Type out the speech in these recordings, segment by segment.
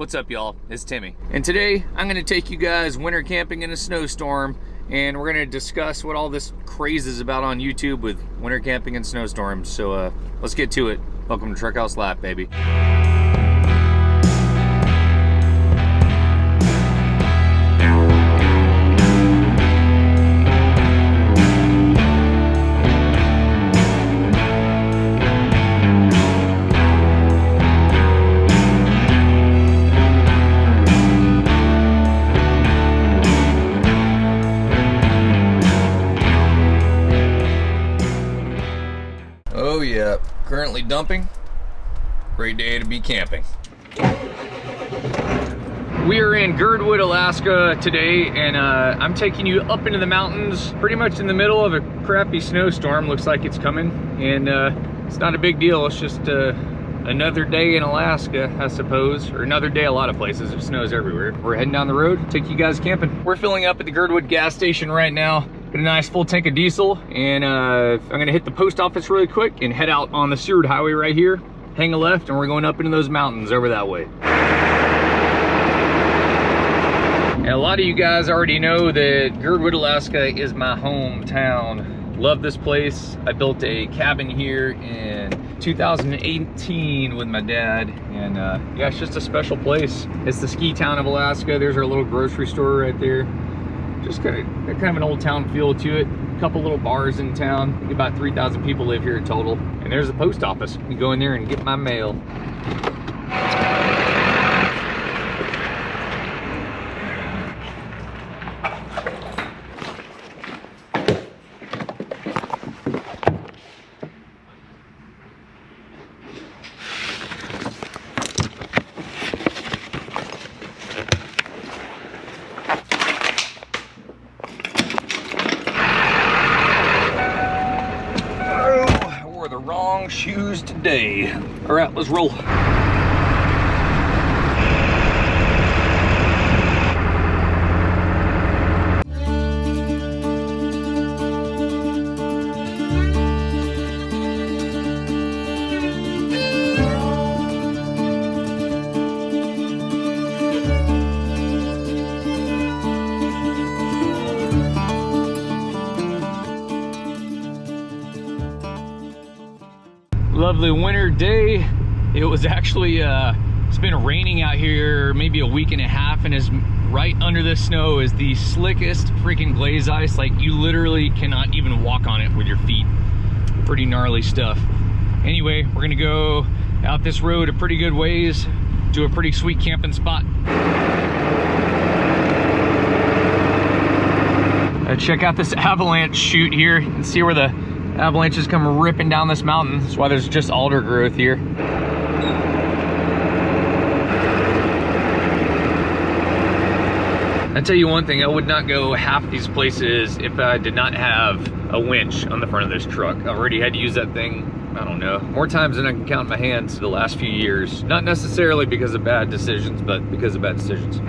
What's up, y'all? It's Timmy. And today, I'm gonna take you guys winter camping in a snowstorm, and we're gonna discuss what all this craze is about on YouTube with winter camping and snowstorms. So let's get to it. Welcome to Truck House Lap, baby. Oh yeah, currently dumping. Great day to be camping. We are in Girdwood, Alaska today, and I'm taking you up into the mountains, pretty much in the middle of a crappy snowstorm. Looks like it's coming, and it's not a big deal. It's just another day in Alaska, I suppose, or another day a lot of places. It snows everywhere. We're heading down the road, take you guys camping. We're filling up at the Girdwood gas station right now. Got a nice full tank of diesel, and I'm gonna hit the post office really quick and head out on the Seward Highway right here, hang a left, and we're going up into those mountains over that way. And a lot of you guys already know that Girdwood, Alaska is my hometown. Love this place. I built a cabin here in 2018 with my dad, and yeah, it's just a special place. It's the ski town of Alaska. There's our little grocery store right there. Just kind of an old town feel to it. A couple little bars in town. I think about 3,000 people live here in total. And there's the post office. You go in there and get my mail. Shoes today. All right, let's roll. Lovely winter day. It was actually it's been raining out here maybe a week and a half, and is right under the snow is the slickest freaking glaze ice. Like, you literally cannot even walk on it with your feet. Pretty gnarly stuff. Anyway, we're gonna go out this road a pretty good ways to a pretty sweet camping spot. Check out this avalanche chute here. You can see where the avalanches come ripping down this mountain. That's why there's just alder growth here. I tell you one thing, I would not go half these places if I did not have a winch on the front of this truck. I've already had to use that thing, I don't know, more times than I can count my hands the last few years. Not necessarily because of bad decisions, but because of bad decisions.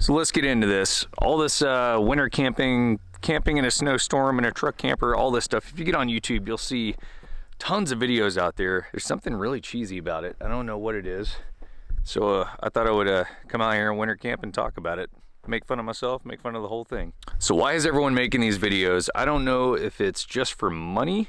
So let's get into this. All this winter camping in a snowstorm, in a truck camper, all this stuff. If you get on YouTube, you'll see tons of videos out there. There's something really cheesy about it. I don't know what it is. So I thought I would come out here and winter camp and talk about it. Make fun of myself, make fun of the whole thing. So why is everyone making these videos? I don't know if it's just for money,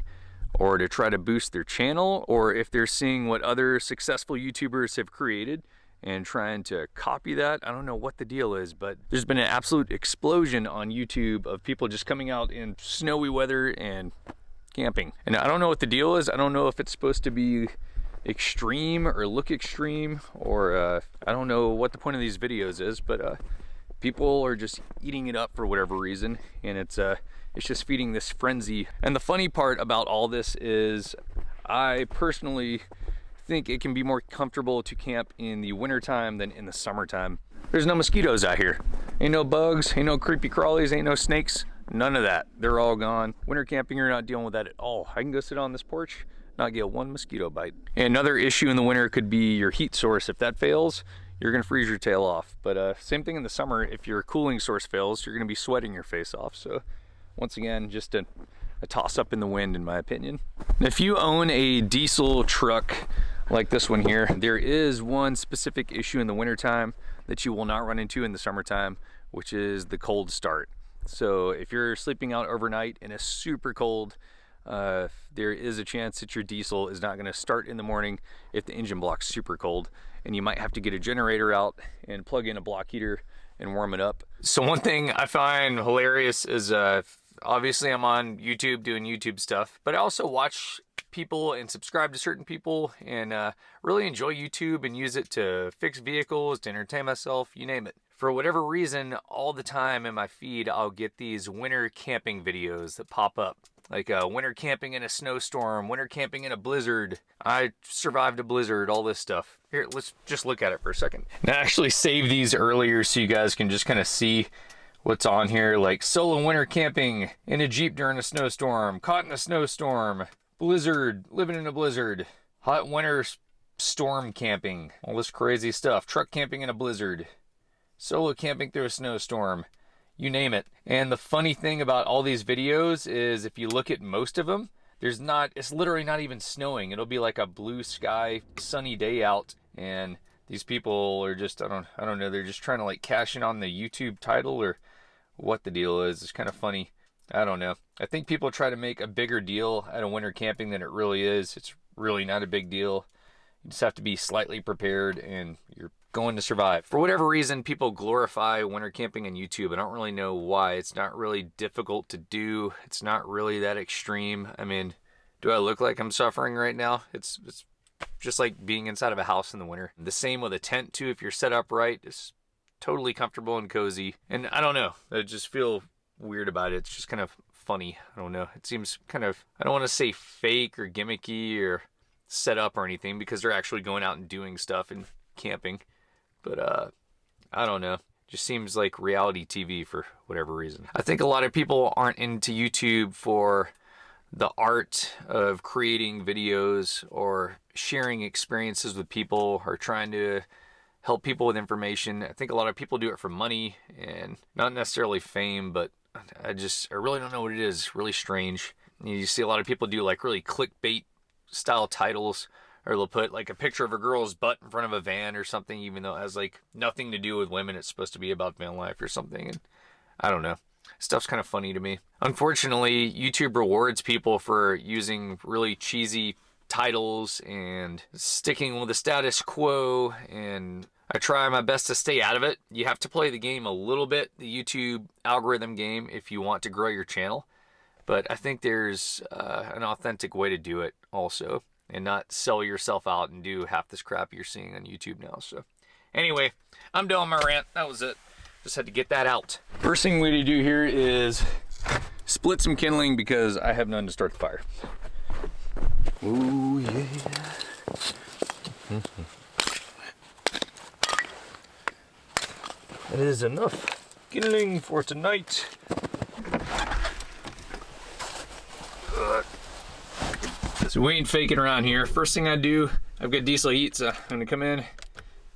or to try to boost their channel, or if they're seeing what other successful YouTubers have created and trying to copy that. I don't know what the deal is, but there's been an absolute explosion on YouTube of people just coming out in snowy weather and camping. And I don't know what the deal is. I don't know if it's supposed to be extreme or look extreme, or I don't know what the point of these videos is, but people are just eating it up for whatever reason, and it's just feeding this frenzy. And the funny part about all this is I personally think it can be more comfortable to camp in the wintertime than in the summertime. There's no mosquitoes out here. Ain't no bugs, ain't no creepy crawlies, ain't no snakes, none of that. They're all gone. Winter camping, you're not dealing with that at all. I can go sit on this porch, not get one mosquito bite. And another issue in the winter could be your heat source. If that fails, you're gonna freeze your tail off. But same thing in the summer. If your cooling source fails, you're gonna be sweating your face off. So once again, just a toss up in the wind, in my opinion. If you own a diesel truck like this one here, there is one specific issue in the wintertime that you will not run into in the summertime, which is the cold start. So if you're sleeping out overnight and it's super cold, there is a chance that your diesel is not gonna start in the morning if the engine block's super cold, and you might have to get a generator out and plug in a block heater and warm it up. So one thing I find hilarious is obviously I'm on YouTube doing YouTube stuff, but I also watch people and subscribe to certain people and really enjoy YouTube and use it to fix vehicles, to entertain myself, you name it. For whatever reason, all the time in my feed, I'll get these winter camping videos that pop up. Like winter camping in a snowstorm, winter camping in a blizzard. I survived a blizzard, all this stuff. Here, let's just look at it for a second. And I actually saved these earlier so you guys can just kind of see what's on here, like solo winter camping in a Jeep during a snowstorm, caught in a snowstorm, blizzard, living in a blizzard, hot winter storm camping, all this crazy stuff, truck camping in a blizzard, solo camping through a snowstorm, you name it. And the funny thing about all these videos is if you look at most of them, it's literally not even snowing. It'll be like a blue sky, sunny day out, and these people are just, I don't know, they're just trying to like cash in on the YouTube title or what the deal is. It's kind of funny. I don't know. I think people try to make a bigger deal out of winter camping than it really is. It's really not a big deal. You just have to be slightly prepared and you're going to survive. For whatever reason, people glorify winter camping on YouTube. I don't really know why. It's not really difficult to do. It's not really that extreme. I mean, do I look like I'm suffering right now? It's just like being inside of a house in the winter. The same with a tent too. If you're set up right, it's totally comfortable and cozy. And I don't know, I just feel weird about it. It's just kind of funny. I don't know. It seems kind of, I don't want to say fake or gimmicky or set up or anything, because they're actually going out and doing stuff and camping. But I don't know. It just seems like reality TV for whatever reason. I think a lot of people aren't into YouTube for the art of creating videos or sharing experiences with people or trying to help people with information. I think a lot of people do it for money and not necessarily fame, but I really don't know what it is. It's really strange. You see a lot of people do like really clickbait style titles, or they'll put like a picture of a girl's butt in front of a van or something, even though it has like nothing to do with women. It's supposed to be about van life or something. And I don't know. Stuff's kind of funny to me. Unfortunately, YouTube rewards people for using really cheesy titles and sticking with the status quo, and I try my best to stay out of it. You have to play the game a little bit, the YouTube algorithm game, if you want to grow your channel. But I think there's an authentic way to do it also, and not sell yourself out and do half this crap you're seeing on YouTube now. So anyway, I'm done with my rant. That was it. Just had to get that out. First thing we need to do here is split some kindling because I have none to start the fire. Ooh, yeah. That is enough kindling for tonight. So we ain't faking around here. First thing I do, I've got diesel heat, so I'm gonna come in,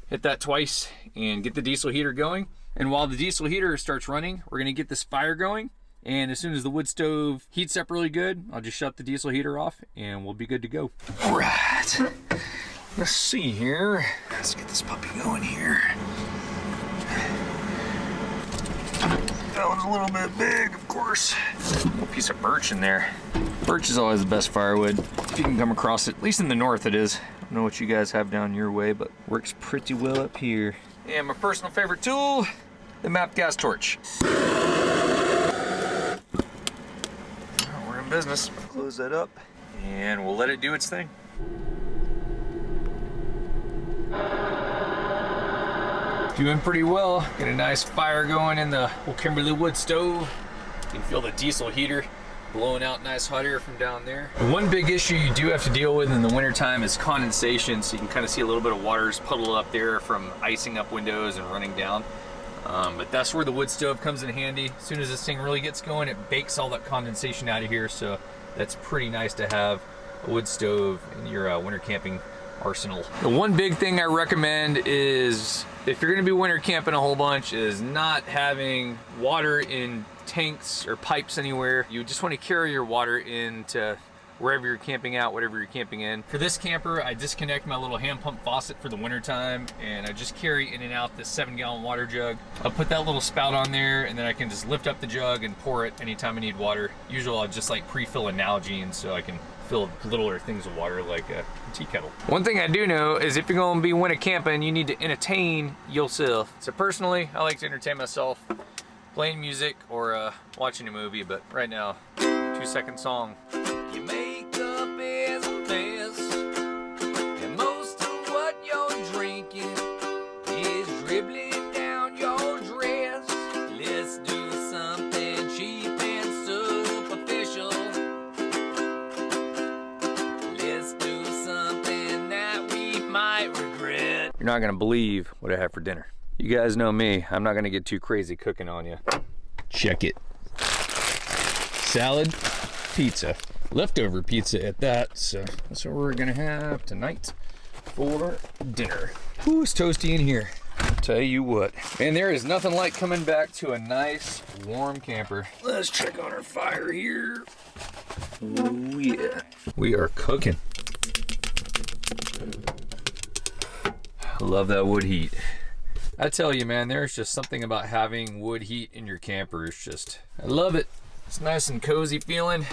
hit that twice, and get the diesel heater going. And while the diesel heater starts running, we're gonna get this fire going. And as soon as the wood stove heats up really good, I'll just shut the diesel heater off and we'll be good to go. All right, let's see here. Let's get this puppy going here. That one's a little bit big, of course. A little piece of birch in there. Birch is always the best firewood, if you can come across it. At least in the north it is. I don't know what you guys have down your way, but works pretty well up here. And my personal favorite tool, the MAP gas torch. We're in business. Close that up and we'll let it do its thing. Doing pretty well. Get a nice fire going in the old Kimberly wood stove. You can feel the diesel heater blowing out nice hot air from down there. One big issue you do have to deal with in the wintertime is condensation, so you can kind of see a little bit of water's puddled up there from icing up windows and running down. But that's where the wood stove comes in handy. As soon as this thing really gets going, it bakes all that condensation out of here, so that's pretty nice to have a wood stove in your winter camping arsenal. The one big thing I recommend is, if you're gonna be winter camping a whole bunch, is not having water in tanks or pipes anywhere. You just want to carry your water into wherever you're camping out, whatever you're camping in. For this camper, I disconnect my little hand pump faucet for the winter time, and I just carry in and out this 7-gallon water jug. I'll put that little spout on there, and then I can just lift up the jug and pour it anytime I need water. Usually I'll just like pre-fill a Nalgene so I can fill littler things of water like a tea kettle. One thing I do know is if you're going to be winter camping, you need to entertain yourself. So personally, I like to entertain myself playing music or watching a movie, but right now, 2-second song. Your makeup is a mess, and most of what you're drinking is dribbling down your dress. Let's do something cheap and superficial. Let's do something that we might regret. You're not gonna believe what I have for dinner. You guys know me, I'm not gonna get too crazy cooking on you. Check it. Salad, pizza. Leftover pizza at that, so that's what we're gonna have tonight for dinner. Ooh, it's toasty in here. Tell you what. And there is nothing like coming back to a nice warm camper. Let's check on our fire here. Ooh, yeah. We are cooking. I love that wood heat. I tell you, man, there's just something about having wood heat in your camper. It's just, I love it. It's nice and cozy feeling.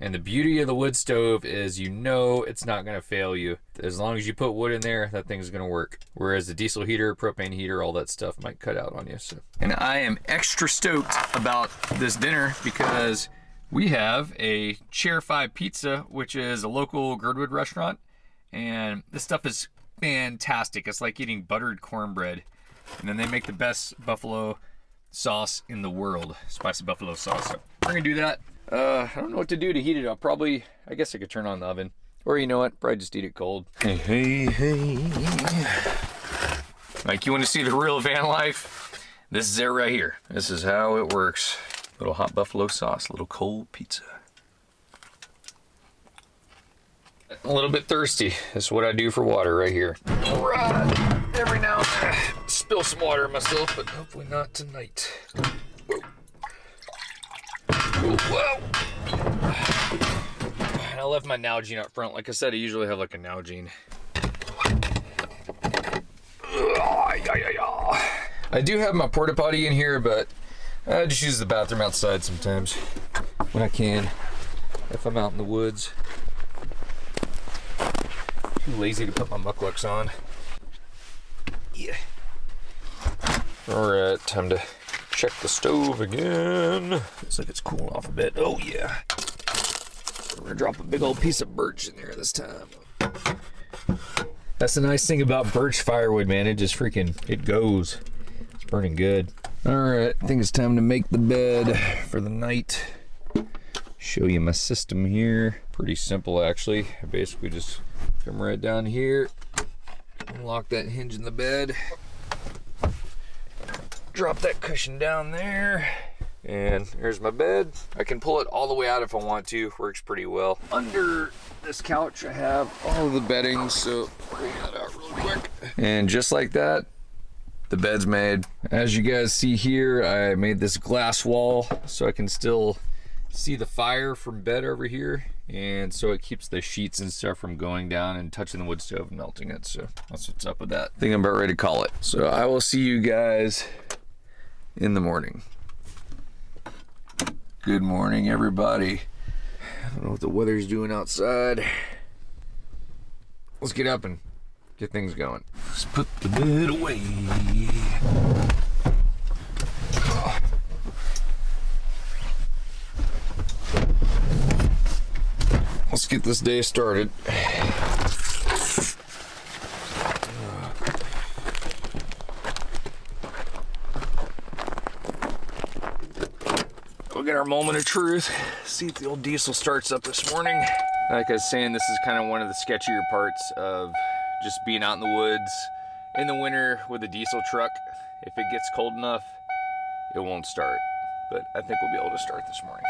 And the beauty of the wood stove is, you know, it's not gonna fail you. As long as you put wood in there, that thing's gonna work. Whereas the diesel heater, propane heater, all that stuff might cut out on you. So. And I am extra stoked about this dinner because we have a Chair 5 pizza, which is a local Girdwood restaurant. And this stuff is fantastic. It's like eating buttered cornbread. And then they make the best buffalo sauce in the world, spicy buffalo sauce. So we're gonna do that. I don't know what to do to heat it up. Probably, I guess I could turn on the oven. Or you know what, probably just eat it cold. Hey, hey, hey. Like, you want to see the real van life? This is it right here. This is how it works. Little hot buffalo sauce, little cold pizza. A little bit thirsty. That's what I do for water right here. All right. Every now and then I spill some water myself, but hopefully not tonight. Whoa. Whoa. And I left my Nalgene up front. Like I said, I usually have like a Nalgene. I do have my porta potty in here, but I just use the bathroom outside sometimes when I can, if I'm out in the woods. Too lazy to put my mucklucks on. Yeah. All right, time to check the stove again. Looks like it's cooling off a bit. Oh yeah. We're gonna drop a big old piece of birch in there this time. That's the nice thing about birch firewood, man. It just freaking, it goes. It's burning good. All right, I think it's time to make the bed for the night. Show you my system here. Pretty simple, actually. I basically just come right down here, lock that hinge in the bed, drop that cushion down there, and there's my bed. I can pull it all the way out if I want to. Works pretty well. Under this couch I have all of the bedding, so bring that out real quick. And just like that, the bed's made. As you guys see here, I made this glass wall so I can still see the fire from bed over here, and so it keeps the sheets and stuff from going down and touching the wood stove and melting it. So that's what's up with that. I think I'm about ready to call it. So I will see you guys in the morning. Good morning, everybody. I don't know what the weather's doing outside. Let's get up and get things going. Let's put the bed away. Let's get this day started. get our moment of truth. See if the old diesel starts up this morning. Like I was saying, this is kind of one of the sketchier parts of just being out in the woods in the winter with a diesel truck. If it gets cold enough, it won't start. But I think we'll be able to start this morning.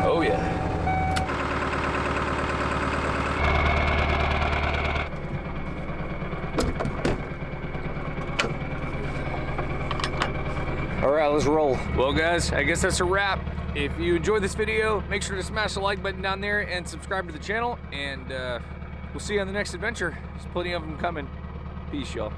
Oh yeah. All right, let's roll. Well guys, I guess that's a wrap. If you enjoyed this video, make sure to smash the like button down there and subscribe to the channel, and we'll see you on the next adventure. There's plenty of them coming. Peace, y'all.